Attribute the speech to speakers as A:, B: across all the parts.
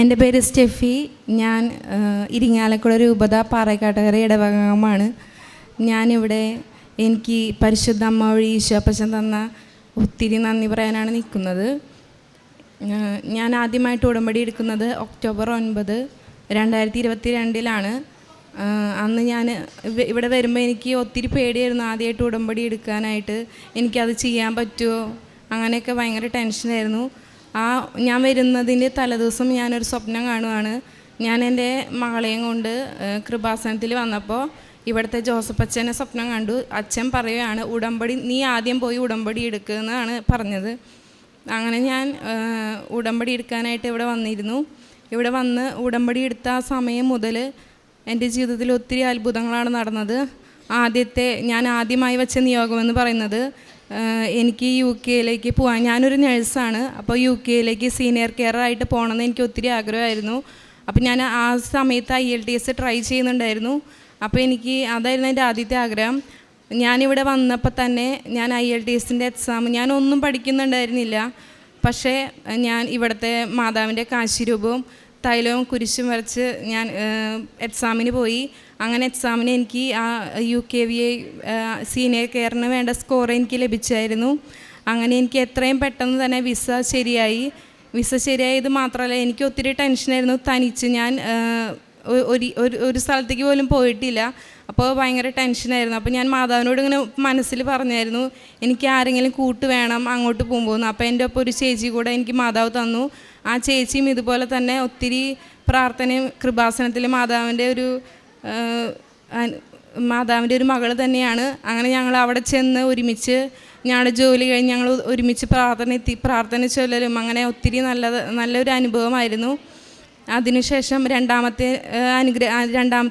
A: എൻ്റെ പേര് സ്റ്റെഫി. ഞാൻ ഇരിങ്ങാലക്കുട രൂപത പാറേക്കാട്ടുകര ഇടവകമാണ്. ഞാനിവിടെ എനിക്ക് പരിശുദ്ധ അമ്മ വഴി ഈശോപ്പച്ചൻ തന്ന ഒത്തിരി നന്ദി പറയാനാണ് നിൽക്കുന്നത്. ഞാൻ ആദ്യമായിട്ട് ഉടമ്പടി എടുക്കുന്നത് ഒക്ടോബർ 9, 2022 അന്ന് ഞാൻ ഇവിടെ വരുമ്പോൾ എനിക്ക് ഒത്തിരി പേടിയായിരുന്നു ആദ്യമായിട്ട് ഉടമ്പടി എടുക്കാനായിട്ട്. എനിക്കത് ചെയ്യാൻ പറ്റുമോ അങ്ങനെയൊക്കെ ഭയങ്കര ടെൻഷനായിരുന്നു. ഞാൻ വരുന്നതിൻ്റെ തലേദിവസം ഞാനൊരു സ്വപ്നം കാണുവാണ്. ഞാൻ എൻ്റെ മകളെയും കൊണ്ട് കൃപാസനത്തിൽ വന്നപ്പോൾ ഇവിടുത്തെ ജോസഫ് അച്ഛനെ സ്വപ്നം കണ്ടു. അച്ഛൻ പറയുകയാണ്, നീ ആദ്യം പോയി ഉടമ്പടി എടുക്കുക എന്നാണ് പറഞ്ഞത്. അങ്ങനെ ഞാൻ ഉടമ്പടി എടുക്കാനായിട്ട് ഇവിടെ വന്നിരുന്നു. ഇവിടെ വന്ന് ഉടമ്പടി എടുത്ത ആ സമയം മുതൽ എൻ്റെ ജീവിതത്തിൽ ഒത്തിരി അത്ഭുതങ്ങളാണ് നടന്നത്. ഞാൻ ആദ്യമായി വെച്ച നിയോഗമെന്ന് പറയുന്നത്, എനിക്ക് UK പോകാൻ, ഞാനൊരു നഴ്സാണ്. അപ്പോൾ UK സീനിയർ കെയർ ആയിട്ട് പോകണമെന്ന് എനിക്ക് ഒത്തിരി ആഗ്രഹമായിരുന്നു. അപ്പോൾ ഞാൻ ആ സമയത്ത് IELTS ട്രൈ ചെയ്യുന്നുണ്ടായിരുന്നു. അപ്പോൾ അതായിരുന്നു എൻ്റെ ആദ്യത്തെ ആഗ്രഹം. ഞാനിവിടെ വന്നപ്പോൾ തന്നെ ഞാൻ IELTSൻ്റെ എക്സാം ഞാനൊന്നും പഠിക്കുന്നുണ്ടായിരുന്നില്ല. പക്ഷേ ഞാൻ ഇവിടുത്തെ മാതാവിൻ്റെ കാശിരൂപവും തൈലവും കുരിശും വരച്ച് ഞാൻ എക്സാമിന് പോയി. അങ്ങനെ എക്സാമിന് എനിക്ക് ആ UKVA സീനിയർ കെയറിന് വേണ്ട സ്കോർ എനിക്ക് ലഭിച്ചായിരുന്നു. അങ്ങനെ എനിക്ക് എത്രയും പെട്ടെന്ന് തന്നെ വിസ ശരിയായത് മാത്രമല്ല, എനിക്ക് ഒത്തിരി ടെൻഷനായിരുന്നു. തനിച്ച് ഞാൻ ഒരു സ്ഥലത്തേക്ക് പോലും പോയിട്ടില്ല. അപ്പോൾ ഭയങ്കര ടെൻഷനായിരുന്നു. അപ്പോൾ ഞാൻ മാതാവിനോട് ഇങ്ങനെ മനസ്സിൽ പറഞ്ഞായിരുന്നു, എനിക്ക് ആരെങ്കിലും കൂട്ട് വേണം അങ്ങോട്ട് പോകുമ്പോൾ. അപ്പോൾ എൻ്റെ ഒപ്പം ഒരു ചേച്ചി കൂടെ എനിക്ക് മാതാവ് തന്നു. ആ ചേച്ചിയും ഇതുപോലെ തന്നെ ഒത്തിരി പ്രാർത്ഥനയും കൃപാസനത്തിൽ മാതാവിൻ്റെ ഒരു മകൾ തന്നെയാണ്. അങ്ങനെ ഞങ്ങൾ അവിടെ ചെന്ന് ഒരുമിച്ച് ഞങ്ങളുടെ ജോലി കഴിഞ്ഞ് ഞങ്ങൾ ഒരുമിച്ച് പ്രാർത്ഥന ചൊല്ലലും അങ്ങനെ ഒത്തിരി നല്ലൊരു അനുഭവമായിരുന്നു. അതിനുശേഷം രണ്ടാമത്തെ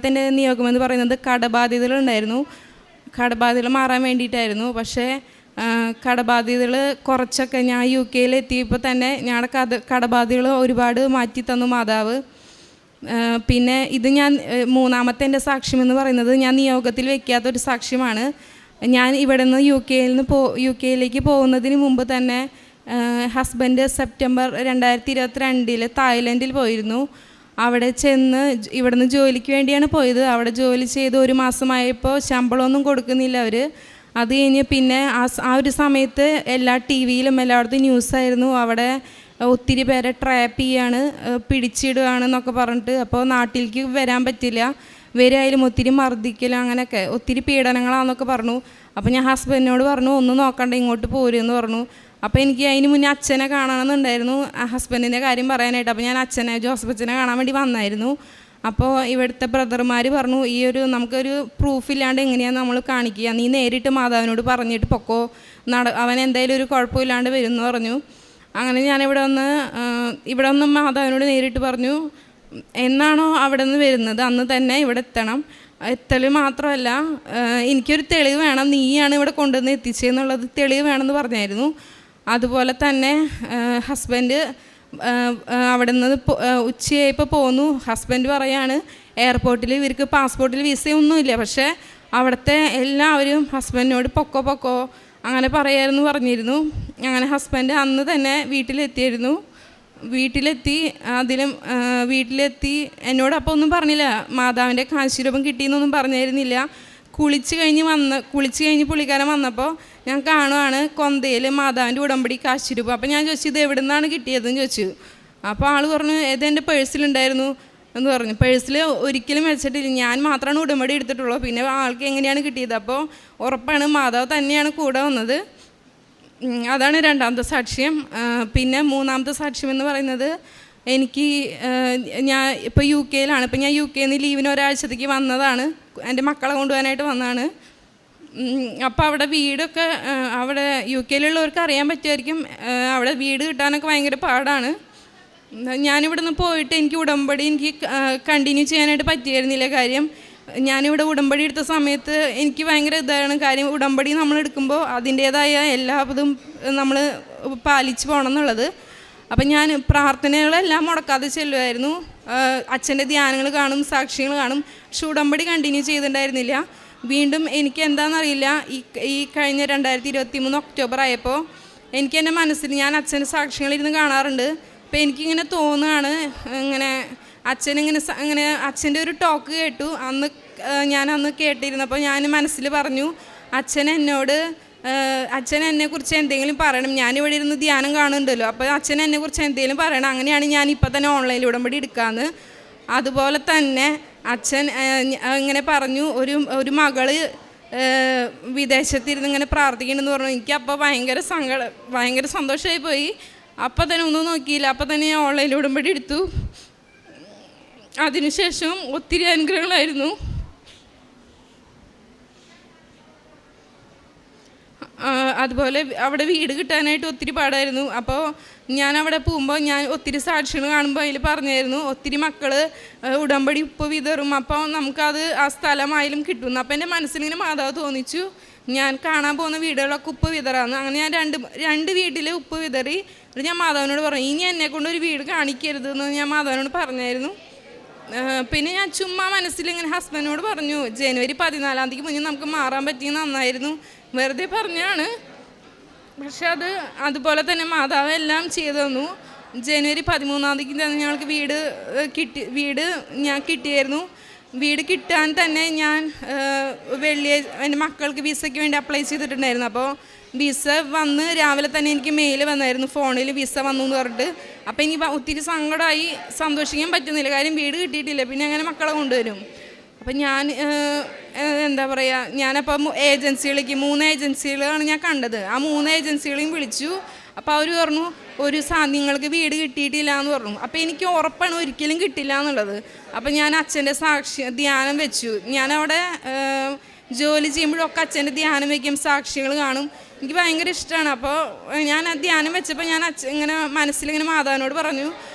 A: എൻ്റെ നിയോഗമെന്ന് പറയുന്നത് കടബാധ്യതകളുണ്ടായിരുന്നു. കടബാധ്യതകൾ മാറാൻ വേണ്ടിയിട്ടായിരുന്നു. പക്ഷേ കടബാധ്യതകൾ കുറച്ചൊക്കെ ഞാൻ UK എത്തിയപ്പോൾ തന്നെ ഞങ്ങളുടെ കടബാധ്യതകൾ ഒരുപാട് മാറ്റി തന്നു മാതാവ്. പിന്നെ ഞാൻ മൂന്നാമത്തെ എൻ്റെ സാക്ഷ്യമെന്ന് പറയുന്നത്, ഞാൻ നിയോഗത്തിൽ വയ്ക്കാത്തൊരു സാക്ഷ്യമാണ്. ഞാൻ ഇവിടെ നിന്ന് UK പോകുന്നതിന് മുമ്പ് തന്നെ ഹസ്ബൻഡ് സെപ്റ്റംബർ 2022 തായ്ലൻഡിൽ പോയിരുന്നു. അവിടെ ചെന്ന് ഇവിടുന്ന് ജോലിക്ക് വേണ്ടിയാണ് പോയത്. അവിടെ ജോലി ചെയ്ത് 1 മാസമായപ്പോൾ ശമ്പളമൊന്നും കൊടുക്കുന്നില്ല അവർ. അത് കഴിഞ്ഞ് പിന്നെ ആ ഒരു സമയത്ത് എല്ലാ TV-യിലും എല്ലായിടത്തും ന്യൂസായിരുന്നു, അവിടെ ഒത്തിരി പേരെ ട്രാപ്പ് ചെയ്യാണ്, പിടിച്ചിടുകയാണെന്നൊക്കെ പറഞ്ഞിട്ട്. അപ്പോൾ നാട്ടിലേക്ക് വരാൻ പറ്റില്ല, വരായാലും ഒത്തിരി മർദ്ദിക്കൽ, അങ്ങനെയൊക്കെ ഒത്തിരി പീഡനങ്ങളാണെന്നൊക്കെ പറഞ്ഞു. അപ്പോൾ ഞാൻ ഹസ്ബൻഡിനോട് പറഞ്ഞു, ഒന്നും നോക്കണ്ട ഇങ്ങോട്ട് പോരുമെന്ന് പറഞ്ഞു. അപ്പോൾ എനിക്ക് അതിന് മുന്നേ അച്ഛനെ കാണണമെന്നുണ്ടായിരുന്നു, ഹസ്ബൻഡിൻ്റെ കാര്യം പറയാനായിട്ട്. അപ്പോൾ ഞാൻ ജോസഫ് അച്ഛനെ കാണാൻ വേണ്ടി വന്നായിരുന്നു. അപ്പോൾ ഇവിടുത്തെ ബ്രദർമാർ പറഞ്ഞു, നമുക്കൊരു പ്രൂഫില്ലാണ്ട് എങ്ങനെയാണ് നമ്മൾ കാണിക്കുക, നീ നേരിട്ട് മാതാവിനോട് പറഞ്ഞിട്ട് പൊക്കോ, അവൻ എന്തായാലും ഒരു കുഴപ്പമില്ലാണ്ട് വരും എന്ന് പറഞ്ഞു. അങ്ങനെ ഞാനിവിടെ വന്ന് മാതാവിനോട് നേരിട്ട് പറഞ്ഞു, എന്നാണോ അവിടെ നിന്ന് വരുന്നത് അന്ന് തന്നെ ഇവിടെ എത്തൽ മാത്രമല്ല, എനിക്കൊരു തെളിവ് വേണം, നീയാണ് ഇവിടെ കൊണ്ടുവന്ന് എത്തിച്ചതെന്നുള്ളത് തെളിവ് വേണമെന്ന് പറഞ്ഞായിരുന്നു. അതുപോലെ തന്നെ ഹസ്ബൻഡ് അവിടെ നിന്ന് ഉച്ചയായപ്പോൾ പോന്നു. ഹസ്ബൻഡ് പറയാണ്, എയർപോർട്ടിൽ ഇവർക്ക് പാസ്പോർട്ടിൽ വിസയൊന്നുമില്ല, പക്ഷേ അവിടുത്തെ എല്ലാവരും ഹസ്ബൻഡിനോട് പൊക്കോ അങ്ങനെ പറഞ്ഞിരുന്നു. അങ്ങനെ ഹസ്ബൻഡ് അന്ന് തന്നെ വീട്ടിലെത്തി. എന്നോട് അപ്പോൾ ഒന്നും പറഞ്ഞില്ല, മാതാവിൻ്റെ കാശിരൂപം കിട്ടിയെന്നൊന്നും പറഞ്ഞിരുന്നില്ല. കുളിച്ച് കഴിഞ്ഞ് പുള്ളിക്കാരൻ വന്നപ്പോൾ ഞാൻ കാണുവാണ് കൊന്തയിൽ മാതാവിൻ്റെ ഉടമ്പടി കാശിരൂപം. അപ്പോൾ ഞാൻ ചോദിച്ചു, ഇത് എവിടെ നിന്നാണ് കിട്ടിയതെന്ന് ചോദിച്ചു. അപ്പോൾ ആൾ പറഞ്ഞു, ഇതെൻ്റെ പേഴ്സിലുണ്ടായിരുന്നു എന്ന് പറഞ്ഞു. പേഴ്സിൽ ഒരിക്കലും വെച്ചിട്ടില്ല, ഞാൻ മാത്രമാണ് ഉടമ്പടി എടുത്തിട്ടുള്ളൂ, പിന്നെ ആൾക്ക് എങ്ങനെയാണ് കിട്ടിയത്? അപ്പോൾ ഉറപ്പാണ് മാതാവ് തന്നെയാണ് കൂടെ വന്നത്. അതാണ് രണ്ടാമത്തെ സാക്ഷ്യം. പിന്നെ മൂന്നാമത്തെ സാക്ഷ്യം എന്ന് പറയുന്നത്, ഞാൻ ഇപ്പോൾ UK-യിലാണ്. ഇപ്പോൾ ഞാൻ UK-യിൽ നിന്ന് ലീവിന് ഒരാഴ്ചത്തേക്ക് വന്നതാണ്, എൻ്റെ മക്കളെ കൊണ്ടുപോകാനായിട്ട് വന്നതാണ്. അപ്പോൾ അവിടെ വീടൊക്കെ അവിടെ UK-യിലുള്ളവർക്ക് അറിയാൻ പറ്റുമായിരിക്കും, അവിടെ വീട് കിട്ടാനൊക്കെ ഭയങ്കര പാടാണ്. ഞാനിവിടെ നിന്ന് പോയിട്ട് എനിക്ക് ഉടമ്പടി കണ്ടിന്യൂ ചെയ്യാനായിട്ട് പറ്റിയായിരുന്നില്ല. കാര്യം ഞാനിവിടെ ഉടമ്പടി എടുത്ത സമയത്ത് എനിക്ക് ഭയങ്കര കാര്യം, ഉടമ്പടി നമ്മൾ എടുക്കുമ്പോൾ അതിൻ്റേതായ എല്ലാതും നമ്മൾ പാലിച്ച് പോകണം എന്നുള്ളത്. അപ്പം ഞാൻ പ്രാർത്ഥനകളെല്ലാം മുടക്കാതെ ചെല്ലുമായിരുന്നു. അച്ഛൻ്റെ ധ്യാനങ്ങൾ കാണും, സാക്ഷികൾ കാണും, പക്ഷെ ഉടമ്പടി കണ്ടിന്യൂ ചെയ്തിട്ടുണ്ടായിരുന്നില്ല. വീണ്ടും എനിക്ക് എന്താണെന്നറിയില്ല, ഈ കഴിഞ്ഞ 2023 ഒക്ടോബർ ആയപ്പോൾ എനിക്ക് എൻ്റെ മനസ്സിൽ, ഞാൻ അച്ഛൻ്റെ സാക്ഷികളിരുന്ന് കാണാറുണ്ട്, അപ്പം എനിക്കിങ്ങനെ തോന്നുകയാണ്, ഇങ്ങനെ അച്ഛനിങ്ങനെ അങ്ങനെ അച്ഛൻ്റെ ഒരു ടോക്ക് കേട്ടു അന്ന്. ഞാനന്ന് കേട്ടിരുന്നപ്പോൾ ഞാൻ മനസ്സിൽ പറഞ്ഞു, അച്ഛൻ എന്നെക്കുറിച്ച് എന്തെങ്കിലും പറയണം. ഞാനിവിടെ ഇരുന്ന് ധ്യാനം കാണുന്നുണ്ടല്ലോ, അപ്പോൾ അച്ഛൻ എന്നെക്കുറിച്ച് എന്തെങ്കിലും പറയണം. അങ്ങനെയാണ് ഞാൻ ഇപ്പം തന്നെ ഓൺലൈനിൽ ഉടമ്പടി എടുക്കാമെന്ന്. അതുപോലെ തന്നെ അച്ഛൻ ഇങ്ങനെ പറഞ്ഞു, ഒരു മകള് വിദേശത്തിരുന്ന് ഇങ്ങനെ പ്രാർത്ഥിക്കണമെന്ന് പറഞ്ഞു. എനിക്കപ്പോൾ ഭയങ്കര സന്തോഷമായി പോയി. അപ്പം തന്നെ ഒന്നും നോക്കിയില്ല, അപ്പം തന്നെ ഞാൻ ഓൺലൈനിൽ ഉടമ്പടി എടുത്തു. അതിനുശേഷം ഒത്തിരി അനുഗ്രഹങ്ങളായിരുന്നു. അതുപോലെ അവിടെ വീട് കിട്ടാനായിട്ട് ഒത്തിരി പാടായിരുന്നു. അപ്പോൾ ഞാൻ അവിടെ പോകുമ്പോൾ ഞാൻ ഒത്തിരി സാക്ഷികൾ കാണുമ്പോൾ അതിൽ പറഞ്ഞായിരുന്നു, ഒത്തിരി മക്കൾ ഉടമ്പടി ഉപ്പ് വിതറും, അപ്പോൾ നമുക്കത് ആ സ്ഥലമായാലും കിട്ടുന്നു. അപ്പോൾ എൻ്റെ മനസ്സിലിങ്ങനെ മാതാവ് തോന്നിച്ചു, ഞാൻ കാണാൻ പോകുന്ന വീടുകളൊക്കെ ഉപ്പ് വിതറാന്ന്. അങ്ങനെ ഞാൻ രണ്ട് വീട്ടിൽ ഉപ്പ് വിതറി. എന്നിട്ട് ഞാൻ മാതാവിനോട് പറഞ്ഞു, ഇനി എന്നെക്കൊണ്ടൊരു വീട് കാണിക്കരുതെന്ന് ഞാൻ മാതാവിനോട് പറഞ്ഞായിരുന്നു. പിന്നെ ഞാൻ ചുമ്മാ മനസ്സിലിങ്ങനെ ഹസ്ബൻഡിനോട് പറഞ്ഞു, ജനുവരി 14 മുന്നേ നമുക്ക് മാറാൻ പറ്റിയത് നന്നായിരുന്നു, വെറുതെ പറഞ്ഞാണ്. പക്ഷെ അതുപോലെ തന്നെ മാതാവ് എല്ലാം ചെയ്തു തന്നു. ജനുവരി 13 തന്നെ ഞങ്ങൾക്ക് വീട് ഞാൻ കിട്ടിയായിരുന്നു. വീട് കിട്ടാൻ തന്നെ ഞാൻ വെള്ളിയാഴ്ച എൻ്റെ മക്കൾക്ക് വിസയ്ക്ക് വേണ്ടി അപ്ലൈ ചെയ്തിട്ടുണ്ടായിരുന്നു. അപ്പോൾ വിസ വന്ന് രാവിലെ തന്നെ എനിക്ക് മെയിൽ വന്നായിരുന്നു, ഫോണിൽ വിസ വന്നു എന്ന് പറഞ്ഞിട്ട്. അപ്പോൾ എനിക്ക് ഒത്തിരി സങ്കടമായി, സന്തോഷിക്കാൻ പറ്റുന്നില്ല, കാര്യം വീട് കിട്ടിയിട്ടില്ല. പിന്നെ അങ്ങനെ മക്കളെ കൊണ്ടുവരും. അപ്പം ഞാൻ എന്താ പറയുക, ഞാനപ്പോൾ 3 ഏജൻസികളാണ് ഞാൻ കണ്ടത്. ആ 3 ഏജൻസികളെയും വിളിച്ചു. അപ്പോൾ അവർ പറഞ്ഞു, നിങ്ങൾക്ക് വീട് കിട്ടിയിട്ടില്ല എന്ന് പറഞ്ഞു. അപ്പോൾ എനിക്ക് ഉറപ്പാണ് ഒരിക്കലും കിട്ടില്ല എന്നുള്ളത്. അപ്പോൾ ഞാൻ അച്ഛൻ്റെ ധ്യാനം വെച്ചു. ഞാനവിടെ ജോലി ചെയ്യുമ്പോഴൊക്കെ അച്ഛൻ്റെ ധ്യാനം വയ്ക്കും, സാക്ഷികൾ കാണും. എനിക്ക് ഭയങ്കര ഇഷ്ടമാണ്. അപ്പോൾ ഞാൻ ആ ധ്യാനം വെച്ചപ്പോൾ ഞാൻ ഇങ്ങനെ മനസ്സിലിങ്ങനെ മാതാവിനോട് പറഞ്ഞു,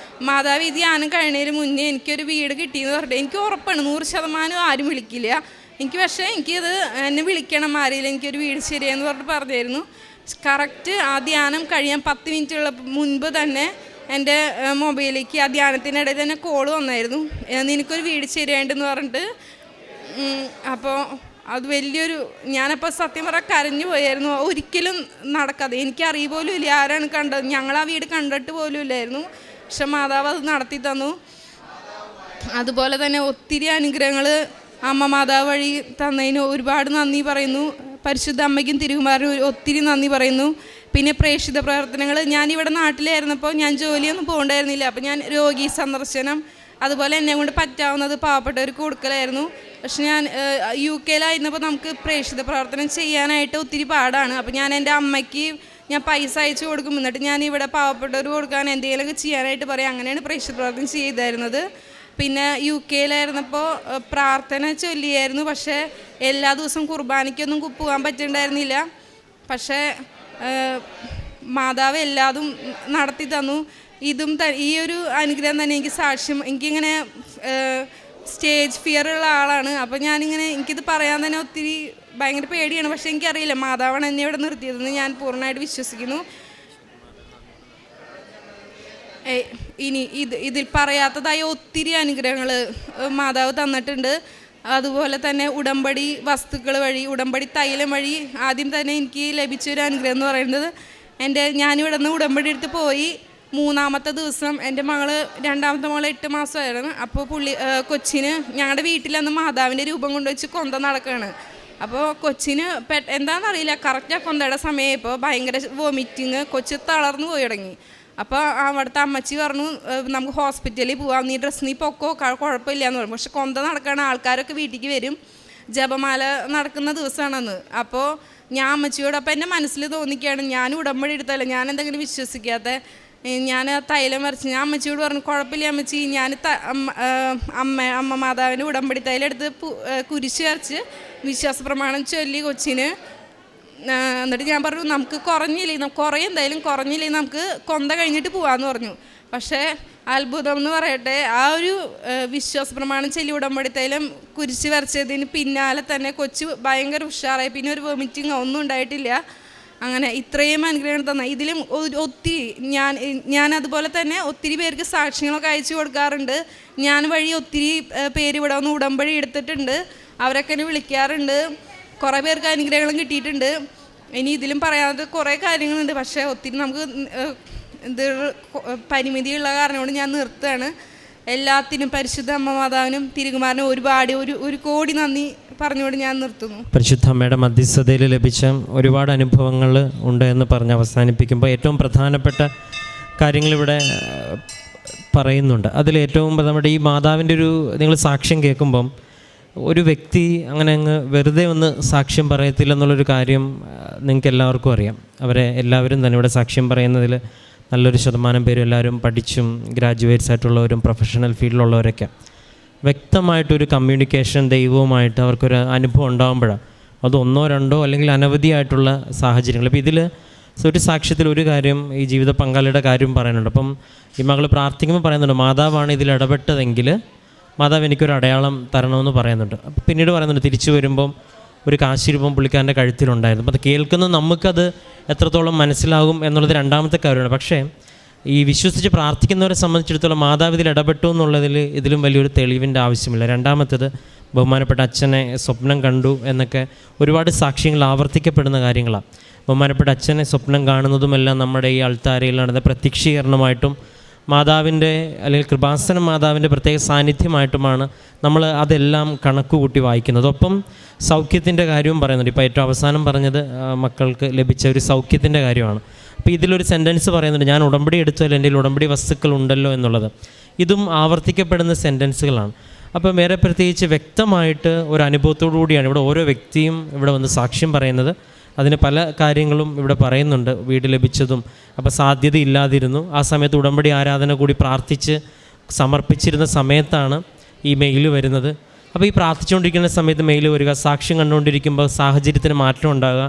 A: മാതാവ് ഈ ധ്യാനം കഴിഞ്ഞതിന് മുന്നേ എനിക്കൊരു വീട് കിട്ടിയെന്ന് പറഞ്ഞിട്ട് എനിക്ക് ഉറപ്പാണ് 100% ആരും വിളിക്കില്ല എനിക്ക്. പക്ഷേ എന്നെ വിളിക്കണം, ആരെങ്കിലും എനിക്കൊരു വീട് ശരിയെന്ന് പറഞ്ഞായിരുന്നു. കറക്റ്റ് ആ ധ്യാനം കഴിയാൻ 10 മിനിറ്റുള്ള മുൻപ് തന്നെ എൻ്റെ മൊബൈലിലേക്ക് ആ ധ്യാനത്തിനിടയിൽ തന്നെ കോൾ വന്നായിരുന്നു, നിനക്കൊരു വീട് ശരിയായിട്ടെന്ന് പറഞ്ഞിട്ട്. അപ്പോൾ അത് ഞാനപ്പോൾ സത്യം പറഞ്ഞാൽ കരഞ്ഞു പോയായിരുന്നു. ഒരിക്കലും നടക്കാതെ, എനിക്കറിയ പോലും ഇല്ല ആരാണ് കണ്ടത്, ഞങ്ങൾ ആ വീട് കണ്ടിട്ട് പോലും ഇല്ലായിരുന്നു. പക്ഷെ മാതാവ് അത് നടത്തി തന്നു. അതുപോലെ തന്നെ ഒത്തിരി അനുഗ്രഹങ്ങൾ അമ്മ മാതാവ് വഴി തന്നതിന് ഒരുപാട് നന്ദി പറയുന്നു. പരിശുദ്ധ അമ്മയ്ക്കും തിരുകുമാരനും ഒത്തിരി നന്ദി പറയുന്നു. പിന്നെ പ്രേക്ഷിത പ്രവർത്തനങ്ങൾ, ഞാനിവിടെ നാട്ടിലായിരുന്നപ്പോൾ ഞാൻ ജോലിയൊന്നും പോകണ്ടായിരുന്നില്ല. അപ്പോൾ ഞാൻ രോഗി സന്ദർശനം, അതുപോലെ എന്നെ കൊണ്ട് പറ്റാവുന്നത് പാവപ്പെട്ടവർക്ക് കൊടുക്കലായിരുന്നു. പക്ഷെ ഞാൻ UK-യിലായിരുന്നപ്പോൾ നമുക്ക് പ്രേക്ഷിത പ്രവർത്തനം ചെയ്യാനായിട്ട് ഒത്തിരി പാടാണ്. അപ്പോൾ ഞാൻ എൻ്റെ അമ്മയ്ക്ക് ഞാൻ പൈസ അയച്ചു കൊടുക്കും, എന്നിട്ട് ഞാൻ ഇവിടെ പാവപ്പെട്ടവർ കൊടുക്കാൻ എന്തെങ്കിലുമൊക്കെ ചെയ്യാനായിട്ട് പറയും. അങ്ങനെയാണ് പ്രേക്ഷിത പ്രവർത്തനം ചെയ്തായിരുന്നത്. പിന്നെ UK-യിലായിരുന്നപ്പോൾ പ്രാർത്ഥന ചൊല്ലിയായിരുന്നു. പക്ഷേ എല്ലാ ദിവസവും കുർബാനയ്ക്കൊന്നും പോകാൻ പറ്റുന്നുണ്ടായിരുന്നില്ല. പക്ഷേ മാതാവ് എല്ലാതും നടത്തി തന്നു. ഈ ഒരു അനുഗ്രഹം തന്നെ എനിക്ക് സാക്ഷ്യം. എനിക്കിങ്ങനെ സ്റ്റേജ് ഫിയർ ഉള്ള ആളാണ്. അപ്പോൾ എനിക്കിത് പറയാൻ തന്നെ ഒത്തിരി ഭയങ്കര പേടിയാണ്. പക്ഷേ എനിക്കറിയില്ല മാതാവാണ് എന്നെ ഇവിടെ നിർത്തിയതെന്ന് ഞാൻ പൂർണ്ണമായിട്ട് വിശ്വസിക്കുന്നു. ഇനി ഇതിൽ പറയാത്തതായ ഒത്തിരി അനുഗ്രഹങ്ങൾ മാതാവ് തന്നിട്ടുണ്ട്. അതുപോലെ തന്നെ ഉടമ്പടി വസ്തുക്കൾ വഴി, ഉടമ്പടി തൈലം വഴി ആദ്യം തന്നെ എനിക്ക് ലഭിച്ചൊരു അനുഗ്രഹം എന്ന് പറയുന്നത്, ഞാനിവിടെ നിന്ന് ഉടമ്പടി എടുത്ത് പോയി 3-ാമത്തെ ദിവസം എൻ്റെ രണ്ടാമത്തെ മകൾ 8 മാസമായിരുന്നു. അപ്പോൾ കൊച്ചിന് ഞങ്ങളുടെ വീട്ടിലന്ന് മാതാവിൻ്റെ രൂപം കൊണ്ടുവച്ച് കൊന്ത നടക്കുകയാണ്. അപ്പോൾ കൊച്ചിന് എന്താണെന്നറിയില്ല, കറക്റ്റ് ആ കൊന്തയുടെ സമയമായപ്പോൾ ഭയങ്കര വോമിറ്റിങ്, കൊച്ച് തളർന്നു പോയി തുടങ്ങി. അപ്പോൾ അവിടുത്തെ അമ്മച്ചി പറഞ്ഞു, നമുക്ക് ഹോസ്പിറ്റലിൽ പോവാം, നീ പൊക്കോ, കുഴപ്പമില്ല എന്ന് പറഞ്ഞു. പക്ഷെ കൊന്ത നടക്കുകയാണ്, ആൾക്കാരൊക്കെ വീട്ടിലേക്ക് വരും, ജപമാല നടക്കുന്ന ദിവസമാണെന്ന്. അപ്പോൾ ഞാൻ അമ്മച്ചിയോട്, അപ്പോൾ എൻ്റെ മനസ്സിൽ തോന്നിക്കുകയാണ്, ഞാൻ ഉടമ്പടി എടുത്തല്ല, ഞാൻ എന്തെങ്കിലും വിശ്വസിക്കാത്ത, ഞാൻ തൈലം വരച്ച് ഞാൻ അമ്മച്ചിയോട് പറഞ്ഞു, കുഴപ്പമില്ല അമ്മച്ചി, ഞാൻ അമ്മ മാതാവിന് ഉടമ്പടി തൈലം എടുത്ത് കുരിശ് വരച്ച് വിശ്വാസ പ്രമാണം ചൊല്ലി കൊച്ചിന്. എന്നിട്ട് ഞാൻ പറഞ്ഞു, നമുക്ക് എന്തായാലും കുറഞ്ഞില്ലേ, നമുക്ക് കൊന്ത കഴിഞ്ഞിട്ട് പോകാമെന്ന് പറഞ്ഞു. പക്ഷേ അത്ഭുതം എന്ന് പറയട്ടെ, ആ ഒരു വിശ്വാസ പ്രമാണം ചൊല്ലി ഉടമ്പടി തൈലം കുരിശ് വരച്ചതിന് പിന്നാലെ തന്നെ കൊച്ച് ഭയങ്കര ഉഷാറായി. പിന്നെ ഒരു വോമിറ്റിങ് ഒന്നും ഉണ്ടായിട്ടില്ല. അങ്ങനെ ഇത്രയും അനുഗ്രഹങ്ങൾ തന്ന ഇതിലും ഒത്തിരി ഞാൻ അതുപോലെ തന്നെ ഒത്തിരി പേർക്ക് സാക്ഷ്യങ്ങളൊക്കെ അയച്ചു കൊടുക്കാറുണ്ട്. ഞാൻ വഴി ഒത്തിരി പേര് ഇവിടെ വന്ന് ഉടമ്പടി എടുത്തിട്ടുണ്ട്. അവരൊക്കെ എന്നെ വിളിക്കാറുണ്ട്. കുറേ പേർക്ക് അനുഗ്രഹങ്ങളും കിട്ടിയിട്ടുണ്ട്. ഇനി ഇതിലും പറയാതെ കുറേ കാര്യങ്ങളുണ്ട്. പക്ഷേ ഒത്തിരി നമുക്ക് ഇത് പരിമിതിയുള്ള കാരണം കൊണ്ട് ഞാൻ നിർത്തുകയാണ്. എല്ലാത്തിനും പരിശുദ്ധ അമ്മ മാതാവിനും തിരുകുമാരനും ഒരു കോടി നന്ദി പറഞ്ഞുകൊണ്ട് ഞാൻ നിർത്തുന്നു.
B: പരിശുദ്ധ അമ്മയുടെ മധ്യസ്ഥതയിൽ ലഭിച്ച ഒരുപാട് അനുഭവങ്ങൾ ഉണ്ട് എന്ന് പറഞ്ഞ് അവസാനിപ്പിക്കുമ്പോൾ ഏറ്റവും പ്രധാനപ്പെട്ട കാര്യങ്ങളിവിടെ പറയുന്നുണ്ട്. അതിലേറ്റവും നമ്മുടെ ഈ മാതാവിൻ്റെ നിങ്ങൾ സാക്ഷ്യം കേൾക്കുമ്പം ഒരു വ്യക്തി അങ്ങനെ അങ്ങ് വെറുതെ ഒന്ന് സാക്ഷ്യം പറയത്തില്ല എന്നുള്ളൊരു കാര്യം നിങ്ങൾക്ക് എല്ലാവർക്കും അറിയാം. അവരെ എല്ലാവരും തന്നെ ഇവിടെ സാക്ഷ്യം പറയുന്നതിൽ നല്ലൊരു ശതമാനം പേരും എല്ലാവരും പഠിച്ചും ഗ്രാജുവേറ്റ്സ് ആയിട്ടുള്ളവരും പ്രൊഫഷണൽ ഫീൽഡിലുള്ളവരൊക്കെ വ്യക്തമായിട്ടൊരു കമ്മ്യൂണിക്കേഷൻ ദൈവവുമായിട്ട് അവർക്കൊരു അനുഭവം ഉണ്ടാകുമ്പോഴാണ് അത് ഒന്നോ രണ്ടോ അല്ലെങ്കിൽ അനവധിയായിട്ടുള്ള സാഹചര്യങ്ങൾ. ഇപ്പോൾ ഇതിൽ ഒരു സാക്ഷ്യത്തിൽ ഒരു കാര്യം ഈ ജീവിത പങ്കാളിയുടെ കാര്യം പറയുന്നുണ്ട്. അപ്പം ഈ മകൾ പ്രാർത്ഥിക്കുമ്പോൾ പറയുന്നുണ്ട് മാതാവാണ് ഇതിൽ ഇടപെട്ടതെങ്കിൽ മാതാവ് എനിക്കൊരു അടയാളം തരണമെന്ന് പറയുന്നുണ്ട്. അപ്പോൾ പിന്നീട് പറയുന്നുണ്ട് തിരിച്ചു വരുമ്പം ഒരു കാശിരൂപം പുള്ളിക്കാരൻ്റെ കഴുത്തിലുണ്ടായിരുന്നു. അപ്പോൾ അത് കേൾക്കുന്ന നമുക്കത് എത്രത്തോളം മനസ്സിലാകും എന്നുള്ളത് രണ്ടാമത്തെ കാര്യമാണ്. പക്ഷേ ഈ വിശ്വസിച്ച് പ്രാർത്ഥിക്കുന്നവരെ സംബന്ധിച്ചിടത്തോളം മാതാവ് ഇതിൽ ഇടപെട്ടു എന്നുള്ളതിൽ ഇതിലും വലിയൊരു തെളിവിൻ്റെ ആവശ്യമില്ല. രണ്ടാമത്തേത് ബഹുമാനപ്പെട്ട അച്ഛനെ സ്വപ്നം കണ്ടു എന്നൊക്കെ ഒരുപാട് സാക്ഷ്യങ്ങൾ ആവർത്തിക്കപ്പെടുന്ന കാര്യങ്ങളാണ്. ബഹുമാനപ്പെട്ട അച്ഛനെ സ്വപ്നം കാണുന്നതുമെല്ലാം നമ്മുടെ ഈ അൾത്താരയിൽ നടന്ന പ്രത്യക്ഷീകരണമായിട്ടും മാതാവിൻ്റെ അല്ലെങ്കിൽ കൃപാസന മാതാവിൻ്റെ പ്രത്യേക സാന്നിധ്യമായിട്ടുമാണ് നമ്മൾ അതെല്ലാം കണക്കുകൂട്ടി വായിക്കുന്നത്. ഒപ്പം സൗഖ്യത്തിൻ്റെ കാര്യവും പറയുന്നുണ്ട്. ഇപ്പോൾ ഏറ്റവും അവസാനം പറഞ്ഞത് മക്കൾക്ക് ലഭിച്ച ഒരു സൗഖ്യത്തിൻ്റെ കാര്യമാണ്. അപ്പോൾ ഇതിലൊരു സെൻറ്റൻസ് പറയുന്നുണ്ട് ഞാൻ ഉടമ്പടി എടുത്തല്ലോ എൻ്റെ ഉടമ്പടി വസ്തുക്കൾ ഉണ്ടല്ലോ എന്നുള്ളത്. ഇതും ആവർത്തിക്കപ്പെടുന്ന സെൻറ്റൻസുകളാണ്. അപ്പം വേറെ പ്രത്യേകിച്ച് വ്യക്തമായിട്ട് ഒരു അനുഭവത്തോടു കൂടിയാണ് ഇവിടെ ഓരോ വ്യക്തിയും ഇവിടെ വന്ന് സാക്ഷ്യം പറയുന്നത്. അതിന് പല കാര്യങ്ങളും ഇവിടെ പറയുന്നുണ്ട്. വീട് ലഭിച്ചതും അപ്പോൾ സാധ്യതയില്ലാതിരുന്നു. ആ സമയത്ത് ഉടമ്പടി ആരാധന കൂടി പ്രാർത്ഥിച്ച് സമർപ്പിച്ചിരുന്ന സമയത്താണ് ഈ മെയിൽ വരുന്നത്. അപ്പോൾ ഈ പ്രാർത്ഥിച്ചുകൊണ്ടിരിക്കുന്ന സമയത്ത് മെയിൽ വരിക, സാക്ഷ്യം കണ്ടുകൊണ്ടിരിക്കുമ്പോൾ സാഹചര്യത്തിന് മാറ്റം ഉണ്ടാകുക,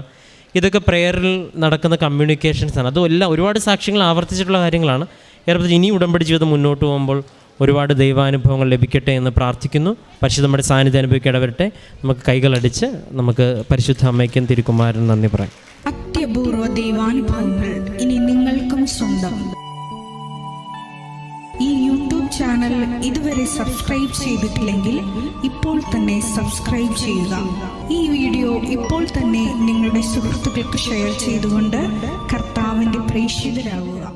B: ഇതൊക്കെ പ്രേയറിൽ നടക്കുന്ന കമ്മ്യൂണിക്കേഷൻസാണ്. അതുമെല്ലാം ഒരുപാട് സാക്ഷ്യങ്ങൾ ആവർത്തിച്ചിട്ടുള്ള കാര്യങ്ങളാണ്. ഏറെ ഇനി ഉടമ്പടി ജീവിതം മുന്നോട്ട് പോകുമ്പോൾ ഒരുപാട് ദൈവാനുഭവങ്ങൾ ലഭിക്കട്ടെ എന്ന് പ്രാർത്ഥിക്കുന്നു. പരിശുദ്ധമ്മയുടെ സാന്നിധ്യം അനുഭവിക്കേണ്ടവരട്ടെ. നമുക്ക് കൈകളടിച്ച് നമുക്ക് പരിശുദ്ധ അമ്മയ്ക്കും തിരുക്കുമാരനും നന്ദി പറയാം.
C: അത്യപൂർവ ദൈവാനുഭവങ്ങൾ ഇനി നിങ്ങൾക്കും സ്വന്തം. ഈ യൂട്യൂബ് ചാനൽ ഇതുവരെ സബ്സ്ക്രൈബ് ചെയ്തിട്ടില്ലെങ്കിൽ ഇപ്പോൾ തന്നെ സബ്സ്ക്രൈബ് ചെയ്യുക. ഈ വീഡിയോ ഇപ്പോൾ തന്നെ നിങ്ങളുടെ സുഹൃത്തുക്കൾക്ക് ഷെയർ ചെയ്തുകൊണ്ട് കർത്താവിൻ്റെ പ്രേക്ഷിതരാകുക.